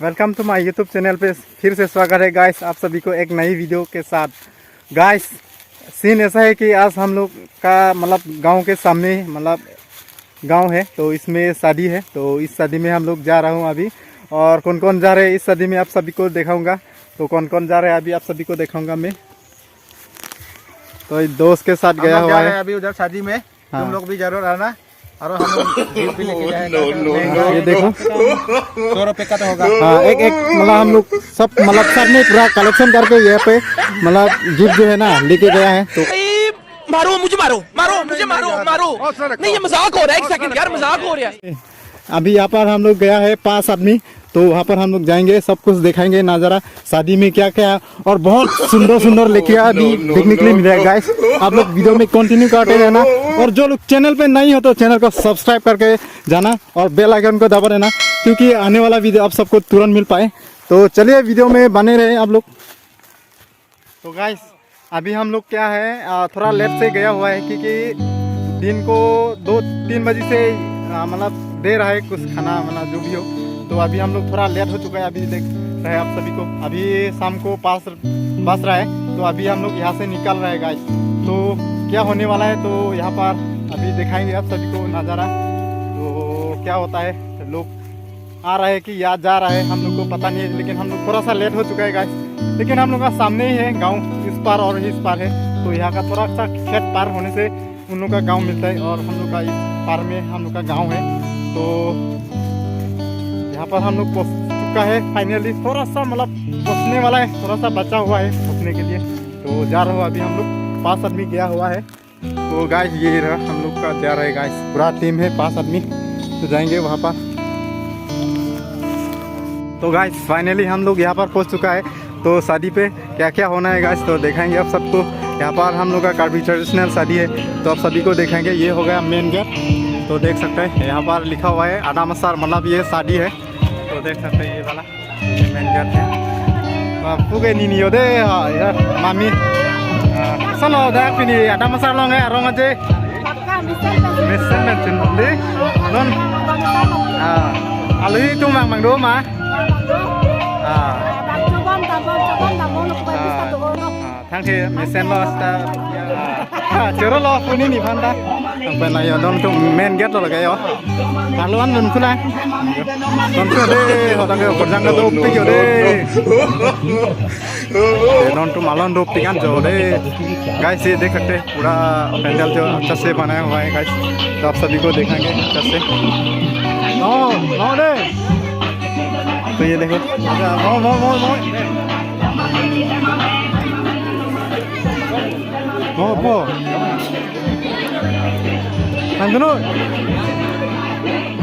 Welcome to my YouTube channel पे फिर से स्वागत है गाइस आप सभी को एक नई वीडियो के साथ। गाइस सीन ऐसा है कि आज हम लोग का मतलब गांव के सामने मतलब गांव है, तो इसमें शादी है। तो इस शादी में हम लोग जा रहा हूं अभी, और कौन कौन जा रहे हैं इस शादी में आप सभी को दिखाऊंगा। तो कौन कौन जा रहे हैं अभी आप सभी को दिखाऊंगा मैं। तो एक दोस्त के साथ गया हुआ है अभी उधर शादी में। हाँ। तुम लोग भी जरूर आना और हम लोग गिफ्ट भी लेके जाएंगे। ये देखो 100 रुपए का तो होगा। हाँ, एक मतलब हम लोग सब मतलब सब ने पूरा कलेक्शन करके यहाँ पे मतलब गिफ्ट जो है ना लेके गया है। तो मारो मुझे, मारो मुझे, मारो नहीं, ये मजाक हो रहा है। एक सेकंड यार, मजाक हो रहा है। अभी यहाँ पर हम लोग गया है 5 आदमी, तो वहाँ पर हम लोग जाएंगे, सब कुछ दिखाएंगे नज़ारा शादी में क्या क्या, और बहुत सुंदर सुंदर लेके अभी देखने के लिए मिल रहा है। गाइस आप लोग वीडियो में कंटिन्यू करते रहना, और जो लोग चैनल पे नहीं हो तो चैनल को सब्सक्राइब करके जाना और बेल आइकन को दबा देना, क्योंकि आने वाला वीडियो आप सबको तुरंत मिल पाए। तो चलिए वीडियो में बने रहे आप लोग। तो गाइस अभी हम लोग क्या है थोड़ा लेट से गया हुआ है, क्योंकि दिन को 2-3 बजे से मतलब दे रहा है कुछ खाना मतलब जो भी हो। तो अभी हम लोग थोड़ा लेट हो चुका है, अभी देख रहे हैं आप सभी को। अभी शाम को 5 बज रहा है, तो अभी हम लोग यहाँ से निकल रहे हैं गाइस। तो क्या होने वाला है तो यहाँ पर अभी दिखाएंगे आप सभी को नज़ारा। तो क्या होता है, लोग आ रहे हैं कि या जा रहा है हम लोग को पता नहीं है, लेकिन हम लोग थोड़ा सा लेट हो चुका है गाइस। लेकिन हम लोग का सामने ही है गाँव, इस पार और इस पार है। तो यहाँ का थोड़ा सा खेत पार होने से उन लोग का गाँव मिलता है, और हम लोग का इस पार में हम लोग का गाँव है। तो यहाँ पर हम लोग पहुँच चुका है फाइनली। थोड़ा सा मतलब पहुँचने वाला है, थोड़ा सा बचा हुआ है पहुँचने के लिए। तो जा रहा हूँ अभी, हम लोग 5 आदमी गया हुआ है। तो गाइस ये रहा हम लोग का जा रहा है गाइस, पूरा टीम है 5 आदमी, तो जाएंगे वहाँ पर। तो गाइस फाइनली हम लोग यहाँ पर पहुँच चुका है। तो शादी पे क्या क्या होना है गाइस तो दिखाएंगे आप सबको। यहाँ पर हम लोग का काफ़ी ट्रेडिशनल शादी है, तो आप सभी को दिखाएंगे। ये हो गया मेन गेट, तो देख सकते हैं यहाँ पर लिखा हुआ है आदामसार, मतलब ये शादी है। तो देख सकते हैं ये वाला मेन गेट है। पुगे नी हो दे मामी सलो दा पिनी आदामसार लोंगे आरोंग अजे मिसन में चुनली नन आलुही तुम mang do mà thang thì mesen lo sta chero lo puni ni phanda bên này don tung men get lo cái đó kalau an lun kula don tu de họ đang cái con răng đó pi rồi de don tu malon do pikan jo de guys ये देख सकते हैं पूरा पैंडल जो अच्छा से बनाया हुआ है गाइस। तो आप सभी को दिखाएंगे अच्छा से। नो नो दे तो ये देखो no no no no no पो thằng nó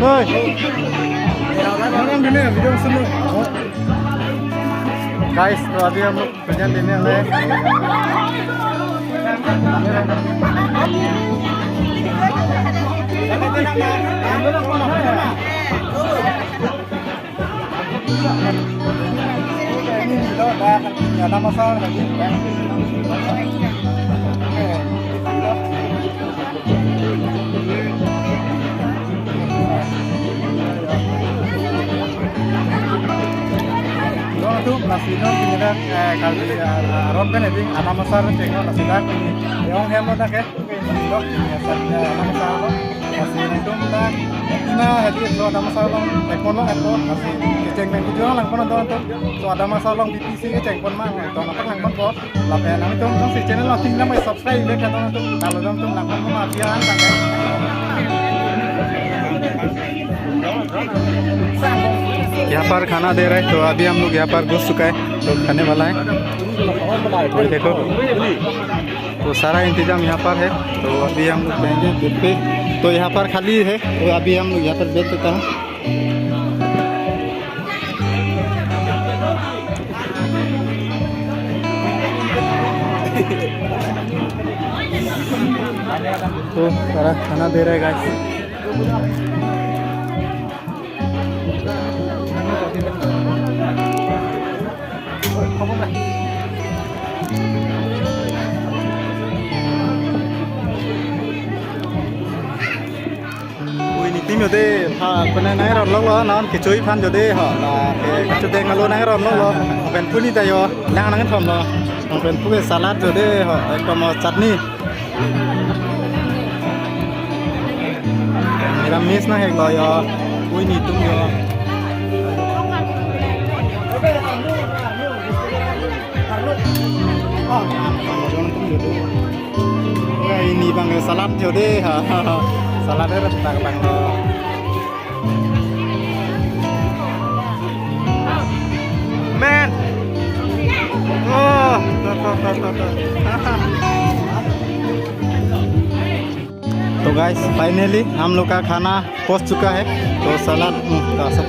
rồi nó đang đến đây video xin luôn guys। तो अभी हम लोग प्रेजेंट देने वाले हैं। Ada masalah lagi. Itu nasinya kita kali ron kan itu ada masalah cengkok nasinya ini yang hemo dah ke itu biasanya ada masalah nasi itu dah nah jadi itu ada masalah ekor nasi cengkok itu lang pun nonton itu ada masalah BPC ke cengkok mah itu nonton lang pun kok lapar nang itu nang si channel lah tinggal mai subscribe le kan nonton kalau nonton lang pun mah biaran kan यहाँ पर खाना दे रहे हैं। तो अभी हम लोग यहाँ पर घुस चुका है, तो खाने वाला है। तो देखो तो सारा इंतजाम यहाँ पर है। तो अभी हम लोग जाएंगे बेड पे, तो यहाँ पर खाली है, तो अभी हम लोग यहाँ पर बैठ चुका है। तो सारा खाना दे रहे हैं गाइस। कोई नीति में rồi đi bên này nãy rồi lóc lo nó cái chuối phan rồi đi họ là cái chuột đen luôn nãy rồi lóc lo bên phun đi tay rồi lang nãy thầm lo bên phun cái salad rồi đi họ còn một chutney Miramis na hek lo yo ui ni tung yo ini bang salad jo deh salad ada bang man oh तो guys finally हम लोग का खाना पहुंच चुका है तो सलाद का सब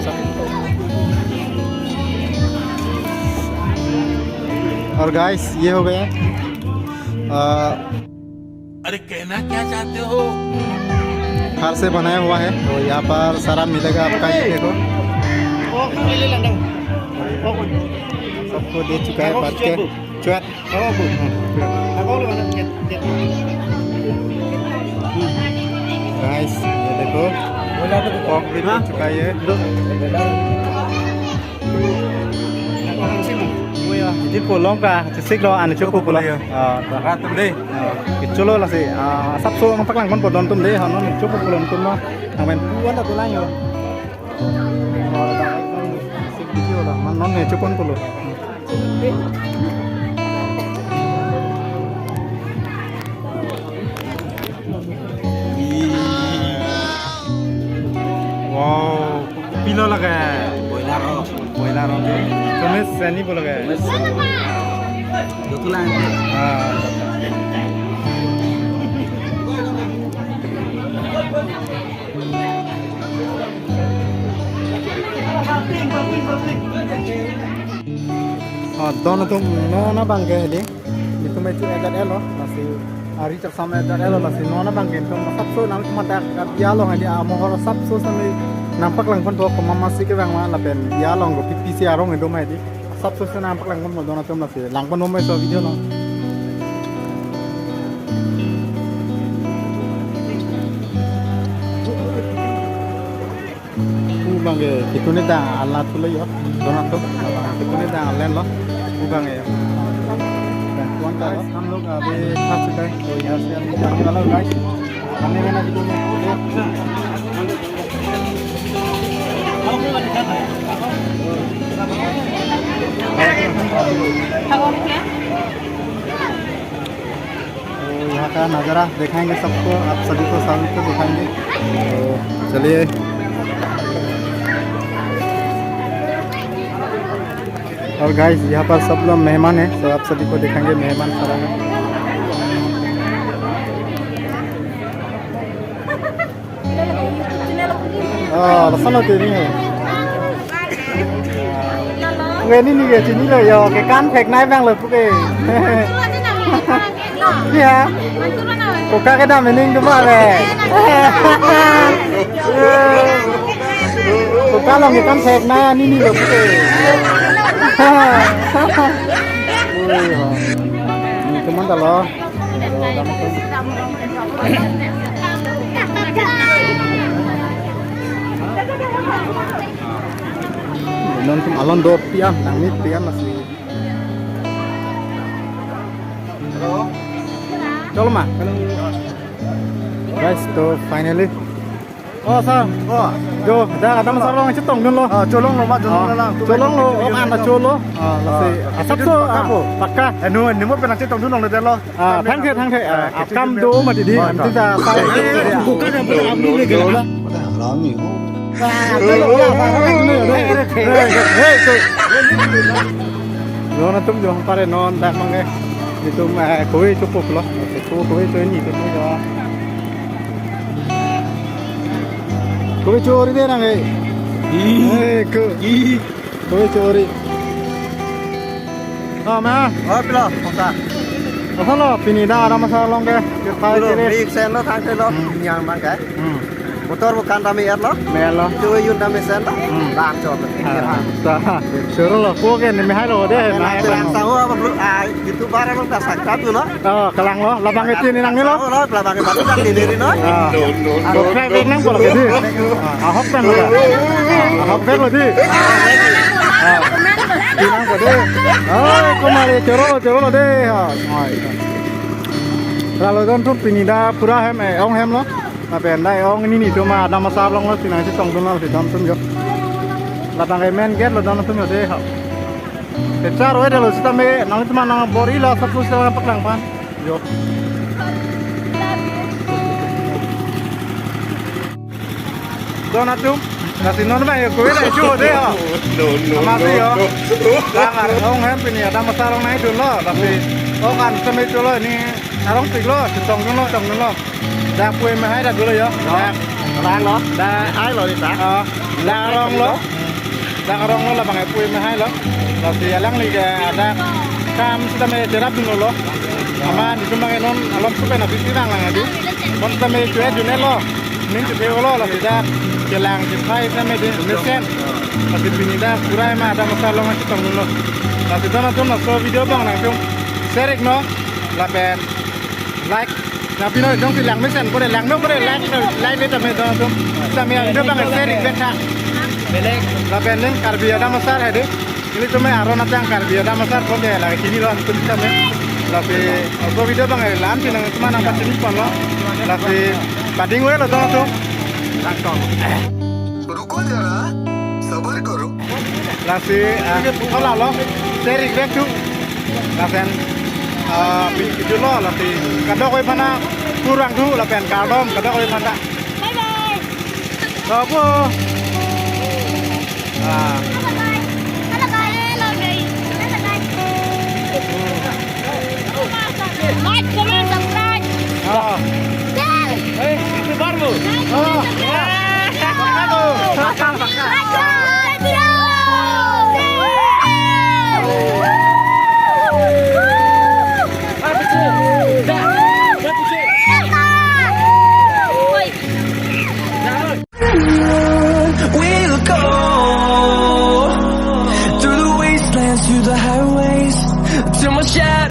और गाइस ये हो गया अरे कहना क्या चाहते हो खार से बनाया हुआ है तो यहाँ पर सारा मिलेगा आपका ये देखो सबको दे चुका है बात के चुat गाइस ये देखो pork भी दे चुका है Jadi polong kah, cesik lo anu cukup polong. Rakat tum deh. Itu lo lah sih. Sabso nang paklang kon podon tum deh, hanon cukup polong tum lo. Nang main puan dah tulang yo. Sik video lah, man non ne cukup polong. Wow, pilo lah kan. Boiler on deh. Kamu seni boleh kan? Betulan. Dono tuh nona bangke heli. Itu macam ada elo, masih hari tersama ada elo masih nona bangke. Itu sabso nang cuma tak dialog aja. Mohon sabso sampai nampak langkon tuh pemamasi ke bang mana pen dialog go PPC arong itu mah di. Sabso se nampak langkon mau dono tuh masih langkon nomor so video no. Bangke itu nih dah alat tuh lo yo. Dono tuh itu nih dah alat lo. Bang ya. Bantuan guys, हम लोग अभी फंस चुके हैं तो यहाँ से हम जाने वाला गाइस खाने में ना वीडियो में तो यहाँ का नज़ारा दिखाएंगे सबको आप सभी को दिखाएंगे तो चलिए और गाइस यहाँ पर सब लोग मेहमान हैं तो आप सभी को दिखाएंगे मेहमान खड़ा है लसन होती नहीं है वे नहीं है चीनी ले यो के कान फेंक नाइ बैंग ले पुकेนี่ฮะโกก้าก็ดำเป็นนิ่งก็มาเลยโกก้าลองมีกันแทกหน้านี่เลยพุกนี่ก็มันตลอดnonton alon do pian nangit pian masih chalo ma guys to finally oh sao oh jo da ada masalah orang cetong dun lo colong lo mak colong lo om an colo sắp số pakka nu ni mo penang cetong dun lo de lo thang the cam do ma di chúng ta sai ku ka da am ni le gel la đó mi nó tum jo pare non da mange itu mah koi cukup loh itu koi tu ni tu jo koi curi deh nang koi curi ma pila apa lo pini dah ada masalah long ke kita Rik sen lo thang lo nyang man cái. motor bukan kami ya lo, แม่นเหรอ cuma yun kami sen lo, lang cot lo. จ้าเสือเหรอพวกแกนี่ไม่ให้เราได้ไหม Lang tahu apa belum? Itu barang lo tak sakit tu lo. กำลังเหรอระวังไอ้ที่นี่นั่งนี่เหรอ Tahu lo, belakang batu kan di diri lo. รถใครเวกนั่งก่อนเลยดิเอาฮอกเป็นเลยเอาฮอกเป็นเลยดิที่นั่งก่อนดิก็มาเลยเจอเราดิเราต้องทุบปีนี้ได้พูดให้แม่องแฮมเนาะมาเป็นได้องนี่นี่ตัวมาดำมาซาบลงแล้วที่ไหนที่ต้องตัวเราที่ทำต้นยศเราตั้งไอ้แมนเก็ตเราทำต้นยศดิครับแต่จ้าเราเดี๋ยวเราจะทำเองน้องที่มาน้องบอรี่เราสับสุดเราปักหลังพันยศDonatum, kasi nono ba yung kuwi na issue de ha. Amasi yo. Jangan ong hem pini ada masalah na itu lo, tapi kan sampai itu lo ini arong tik lo, tong lo. Dah kuwi ma hai dah dulu yo. Lang lo, dah ai lo di tak. Dah arong lo lah bang kuwi ma hai lo. Tapi alang ni ke ada kam sudah me derap dulu lo. Aman itu bang non alom supaya nabi tirang lang adu. Kon sudah me cuek june lo. Ning tu dia lo lah tidak jelang jepai sama di Indonesia. Tapi ini dah kurai mah ada masalah macam tu dulu. Tapi jangan tu nak video bang langsung share no, lapen like. Tapi no jom silang mesin, boleh lang no boleh like itu macam tu. Sama yang itu bang share beta. Lapen ni karbi ada masalah ada. Ini tu me aron apa yang karbi ada masalah kau dia lagi kini lo antum sama. Tapi aku video bang lanti nang cuma nampak sini pun lo. Tapi Bading gue lo tuh रुको जरा सबर करो lasi kalau lo seri back tuh lasen itu lo lasi kadang gue mana kurang tuh lapen kadom kadang gue mana bye bye apa